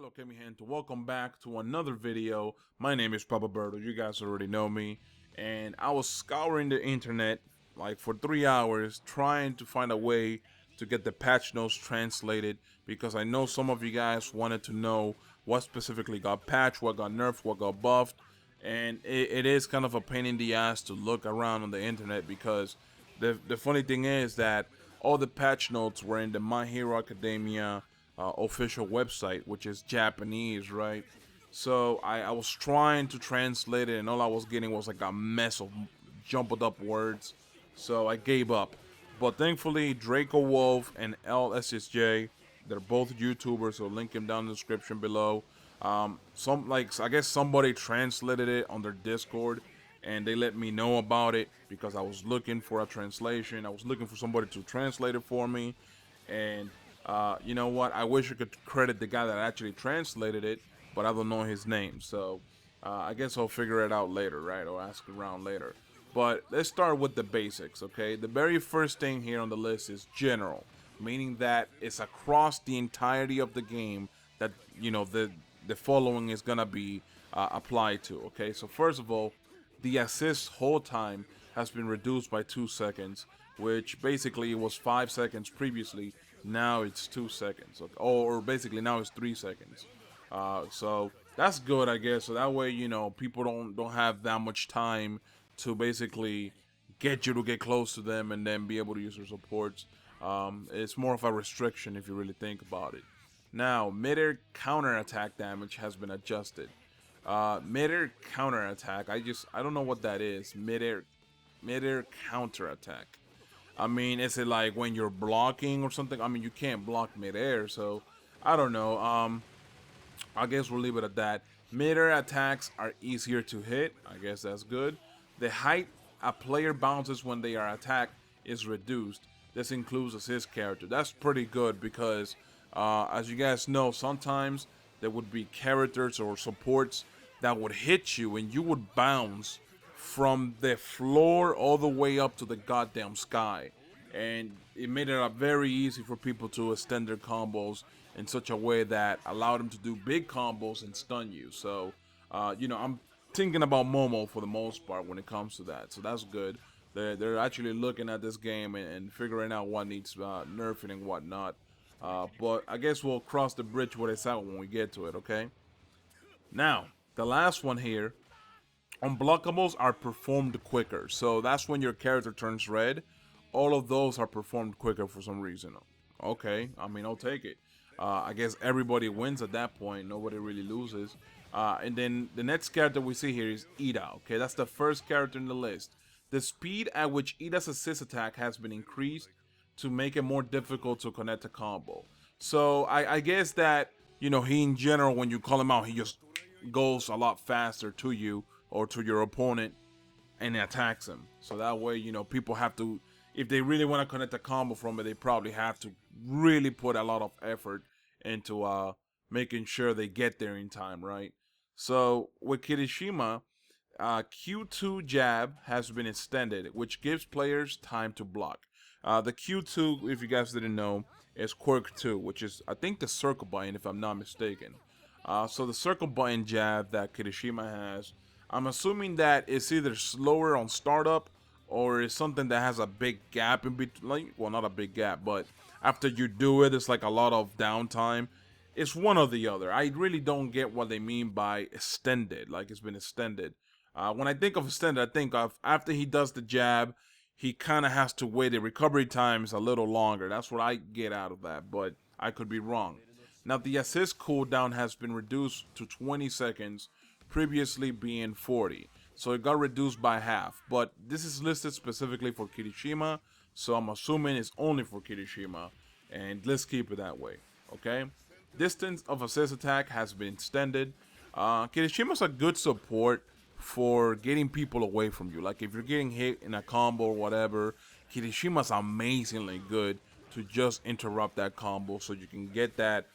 okay, mi gente? Welcome back to another video. My name is Papa Berto. You guys already know me. And I was scouring the internet like for 3 hours trying to find a way to get the patch notes translated because I know some of you guys wanted to know what specifically got patched, what got nerfed, what got buffed. And it is kind of a pain in the ass to look around on the internet because the funny thing is that all the patch notes were in the My Hero Academia official website, which is Japanese, right? So I was trying to translate it, and all I was getting was like a mess of jumbled up words. So I gave up. But thankfully, Draco Wolf and LSSJ, they're both YouTubers, so link them down in the description below. I guess somebody translated it on their Discord, and they let me know about it because I was looking for a translation. I was looking for somebody to translate it for me, and you know what? I wish I could credit the guy that actually translated it, but I don't know his name. So I guess I'll figure it out later, right? Or ask around later. But let's start with the basics, okay? The very first thing here on the list is general, meaning that it's across the entirety of the game that, you know, the following is gonna be applied to, okay? So first of all, the assist hold time has been reduced by 2 seconds, which basically was 5 seconds previously. Now it's 2 seconds, or basically now it's 3 seconds. So that's good, I guess. So that way, you know, people don't have that much time to basically get you to get close to them and then be able to use their supports. It's more of a restriction if you really think about it. Now, mid-air counter-attack damage has been adjusted. Mid-air counter-attack, I don't know what that is. Mid-air counter-attack. I mean, is it like when you're blocking or something? I mean, you can't block mid-air, so I don't know. I guess we'll leave it at that. Mid-air attacks are easier to hit. I guess that's good. The height a player bounces when they are attacked is reduced. This includes assist character. That's pretty good because, as you guys know, sometimes there would be characters or supports that would hit you and you would bounce from the floor all the way up to the goddamn sky. And it made it very easy for people to extend their combos in such a way that allowed them to do big combos and stun you. So, you know, I'm thinking about Momo for the most part when it comes to that. So that's good. They're actually looking at this game and figuring out what needs nerfing and whatnot. But I guess we'll cross the bridge when it's out when we get to it, okay? Now, the last one here. Unblockables are performed quicker. So that's when your character turns red. All of those are performed quicker for some reason. Okay, I mean, I'll take it. I guess everybody wins at that point. Nobody really loses. And then the next character we see here is Ida. Okay, that's the first character in the list. The speed at which Ida's assist attack has been increased to make it more difficult to connect a combo. So I guess that, you know, he in general, when you call him out, he just goes a lot faster to you or to your opponent and attacks him. So that way, you know, people have to, if they really want to connect a combo from it, they probably have to really put a lot of effort into making sure they get there in time, right? So with Kirishima, Q2 jab has been extended, which gives players time to block. The Q2, if you guys didn't know, is Quirk 2, which is, I think, the circle button, if I'm not mistaken. So the circle button jab that Kirishima has, I'm assuming that it's either slower on startup or it's something that has a big gap in between. Like, well, not a big gap, but after you do it, it's like a lot of downtime. It's one or the other. I really don't get what they mean by extended, like it's been extended. When I think of extended, I think of after he does the jab, he kind of has to wait. The recovery time is a little longer. That's what I get out of that, but I could be wrong. Now, the assist cooldown has been reduced to 20 seconds, previously being 40. So it got reduced by half. But this is listed specifically for Kirishima, so I'm assuming it's only for Kirishima. And let's keep it that way, okay? Distance of assist attack has been extended. Kirishima's a good support for getting people away from you. Like if you're getting hit in a combo or whatever, Kirishima's amazingly good to just interrupt that combo so you can get that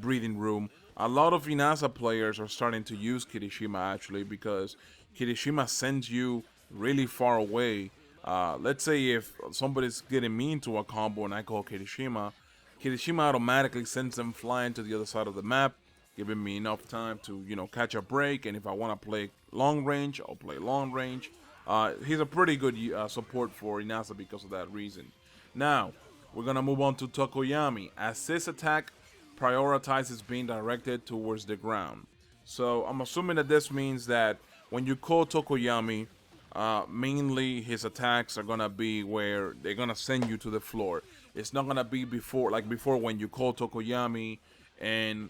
breathing room. A lot of Inasa players are starting to use Kirishima actually because Kirishima sends you really far away. Let's say if somebody's getting me into a combo and I call Kirishima, Kirishima automatically sends them flying to the other side of the map, giving me enough time to, catch a break. And if I want to play long range, I'll play long range. He's a pretty good support for Inasa because of that reason. Now, we're going to move on to Tokoyami. Assist attack prioritizes being directed towards the ground. So I'm assuming that this means that when you call Tokoyami, mainly his attacks are gonna be where they're gonna send you to the floor. It's not gonna be like before when you call Tokoyami and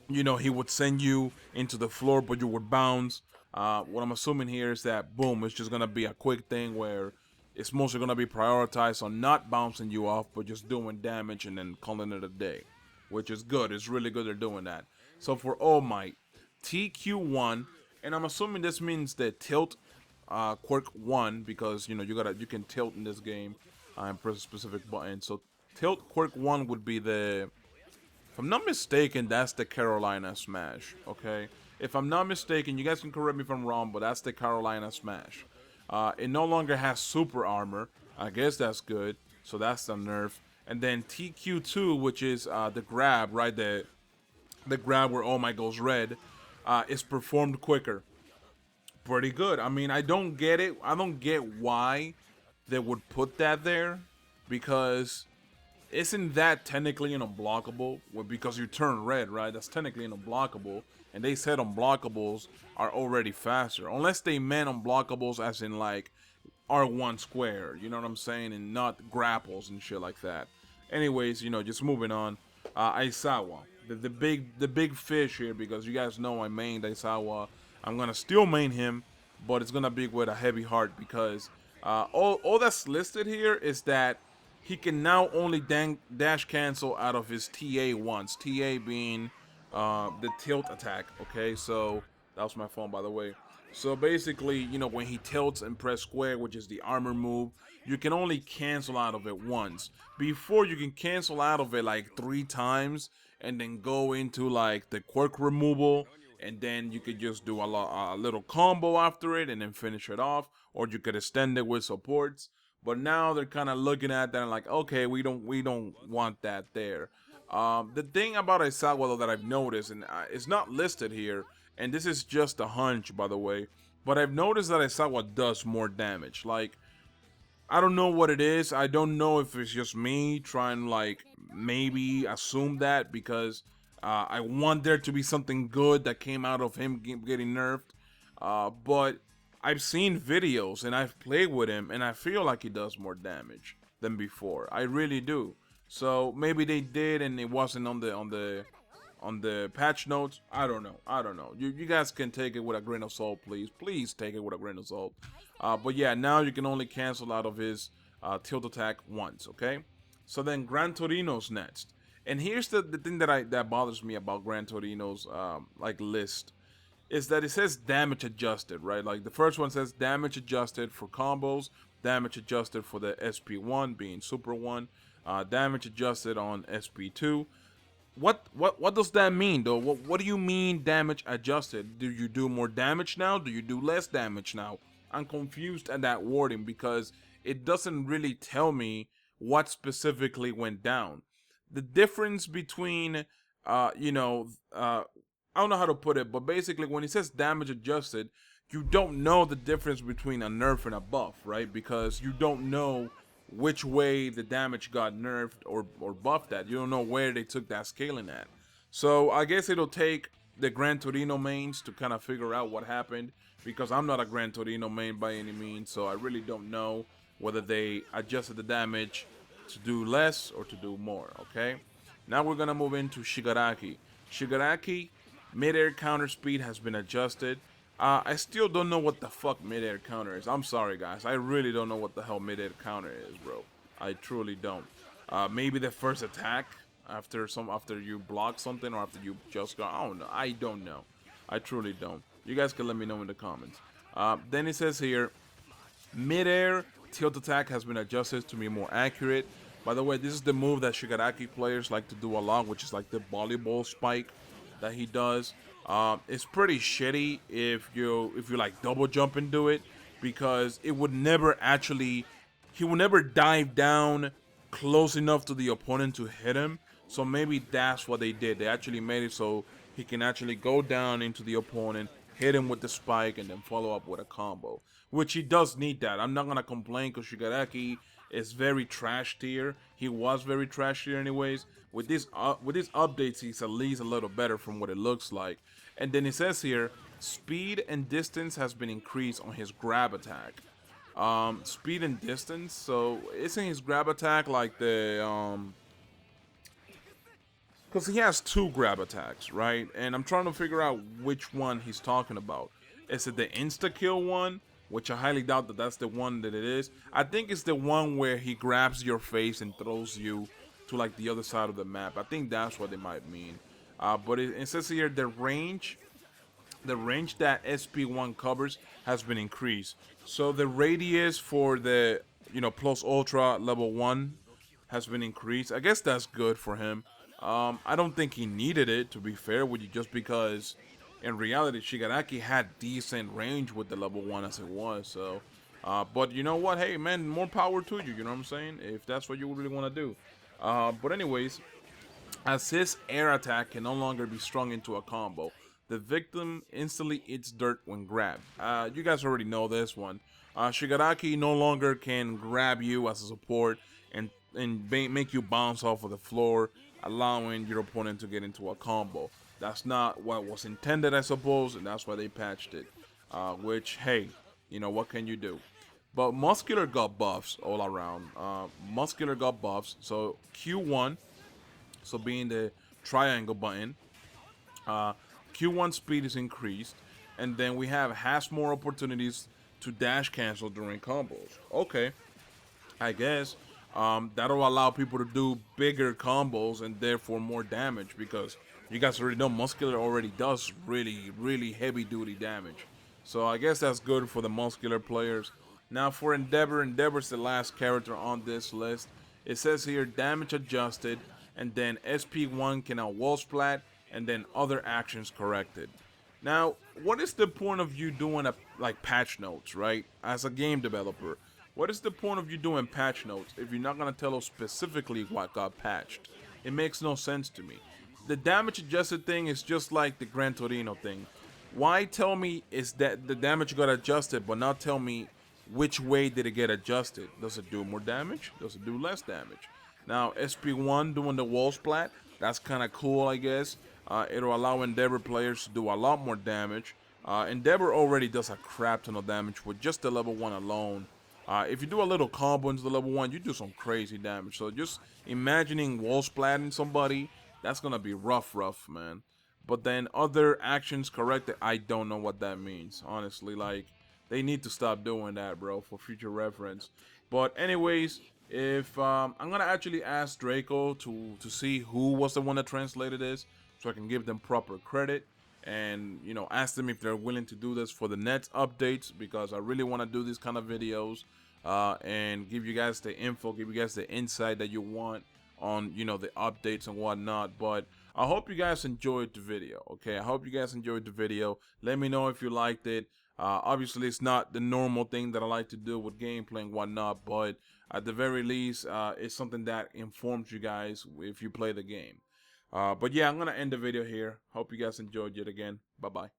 he would send you into the floor, but you would bounce. What I'm assuming here is that boom, it's just gonna be a quick thing where it's mostly gonna be prioritized on not bouncing you off, but just doing damage and then calling it a day, which is good. It's really good they're doing that. So for All Might, TQ1, and I'm assuming this means the tilt quirk 1 because you can tilt in this game and press a specific button. So tilt quirk 1 would be the, if I'm not mistaken, that's the Carolina Smash. Okay, if I'm not mistaken, you guys can correct me if I'm wrong, but that's the Carolina Smash. It no longer has super armor. I guess that's good. So that's the nerf. And then TQ2, which is the grab, right? The grab where All Might goes red, is performed quicker. Pretty good. I mean, I don't get it. I don't get why they would put that there, because isn't that technically an unblockable? Well, because you turn red, right? That's technically an unblockable, and they said unblockables are already faster, unless they meant unblockables as in like R1 square, you know what I'm saying, and not grapples and shit like that. Anyways, just moving on. Aizawa, the big fish here, because you guys know I mained Aizawa. I'm gonna still main him, but it's gonna be with a heavy heart because all that's listed here is that he can now only dash cancel out of his TA once. TA being the tilt attack. Okay, so that was my phone, by the way. So basically, when he tilts and press square, which is the armor move, you can only cancel out of it once. Before, you can cancel out of it like 3 times and then go into like the quirk removal, and then you could just do a little combo after it and then finish it off, or you could extend it with supports. But now they're kind of looking at that and like, okay, we don't want that there. The thing about Aizawa though that I've noticed, and it's not listed here, and this is just a hunch by the way, but I've noticed that Aizawa does more damage. Like, I don't know what it is. I don't know if it's just me trying to like maybe assume that because I want there to be something good that came out of him getting nerfed. But I've seen videos and I've played with him and I feel like he does more damage than before. I really do. So maybe they did and it wasn't on the patch notes. I don't know. You guys can take it with a grain of salt, please. Please take it with a grain of salt. But yeah, now you can only cancel out of his tilt attack once, okay? So then Gran Torino's next. And here's the thing that bothers me about Gran Torino's like list, is that it says damage adjusted, right? Like the first one says damage adjusted for combos, damage adjusted for the SP1 being Super 1, damage adjusted on SP2. What does that mean though? What do you mean damage adjusted? Do you do more damage now? Do you do less damage now? I'm confused at that wording because it doesn't really tell me what specifically went down. The difference between I don't know how to put it, but basically when it says damage adjusted, you don't know the difference between a nerf and a buff, right? Because you don't know which way the damage got nerfed or buffed at. You don't know where they took that scaling at. So I guess it'll take the Gran Torino mains to kind of figure out what happened, because I'm not a Gran Torino main by any means, so I really don't know whether they adjusted the damage to do less or to do more, okay? Now we're gonna move into Shigaraki. Shigaraki, mid-air counter speed has been adjusted. I still don't know what the fuck mid-air counter is. I'm sorry, guys. I really don't know what the hell mid-air counter is, bro. I truly don't. Maybe the first attack after you block something or after you just go. I don't know. I truly don't. You guys can let me know in the comments. Then it says here, mid-air tilt attack has been adjusted to be more accurate. By the way, this is the move that Shigaraki players like to do a lot, which is like the volleyball spike that he does. It's pretty shitty if you like double jump into it, because it would never he would never dive down close enough to the opponent to hit him. So maybe that's what they did. They actually made it so he can actually go down into the opponent, hit him with the spike, and then follow up with a combo. Which he does need that. I'm not gonna complain because Shigaraki is very trash tier. He was very trash tier anyways. With these updates, he's at least a little better from what it looks like. And then it says here, speed and distance has been increased on his grab attack. Speed and distance. So isn't his grab attack like the because he has two grab attacks, right? And I'm trying to figure out which one he's talking about. Is it the insta kill one? Which I highly doubt that that's the one that it is. I think it's the one where he grabs your face and throws you to like the other side of the map. I think that's what they might mean. But it says here the range that SP1 covers has been increased. So the radius for the plus ultra level 1 has been increased. I guess that's good for him. I don't think he needed it, to be fair with you, just because in reality Shigaraki had decent range with the level 1 as it was. So but you know what, hey man, more power to you, you know what I'm saying, if that's what you really want to do. But anyways, as his air attack can no longer be strung into a combo, the victim instantly eats dirt when grabbed. You guys already know this one. Shigaraki no longer can grab you as a support and make you bounce off of the floor, allowing your opponent to get into a combo. That's not what was intended, I suppose, and that's why they patched it. Which, hey, what can you do? But Muscular got buffs all around. Muscular got buffs. So Q1, so being the triangle button, Q1 speed is increased, and then we has more opportunities to dash cancel during combos. Okay, I guess that'll allow people to do bigger combos and therefore more damage, because you guys already know Muscular already does really heavy duty damage. So I guess that's good for the Muscular players. Now for Endeavor, Endeavor's the last character on this list. It says here damage adjusted, and then SP1 can now wall splat, and then other actions corrected. Now, what is the point of you doing like patch notes, right? As a game developer, what is the point of you doing patch notes if you're not gonna tell us specifically what got patched? It makes no sense to me. The damage adjusted thing is just like the Gran Torino thing. Why tell me is that the damage got adjusted, but not tell me which way did it get adjusted? Does it do more damage? Does it do less damage? Now, SP1 doing the wall splat, that's kind of cool, I guess. It'll allow Endeavor players to do a lot more damage. Endeavor already does a crap ton of damage with just the level 1 alone. If you do a little combo into the level 1, you do some crazy damage. So just imagining wall splatting somebody, that's going to be rough, man. But then other actions corrected, I don't know what that means, honestly. Like, they need to stop doing that, bro, for future reference. But anyways, if I'm gonna actually ask Draco to see who was the one that translated this, so I can give them proper credit, and ask them if they're willing to do this for the next updates, because I really want to do these kind of videos and give you guys the info, give you guys the insight that you want on the updates and whatnot. But I hope you guys enjoyed the video. Okay, I hope you guys enjoyed the video. Let me know if you liked it. Obviously, it's not the normal thing that I like to do with gameplay and whatnot, but at the very least, it's something that informs you guys if you play the game. But yeah, I'm going to end the video here. Hope you guys enjoyed yet again. Bye-bye.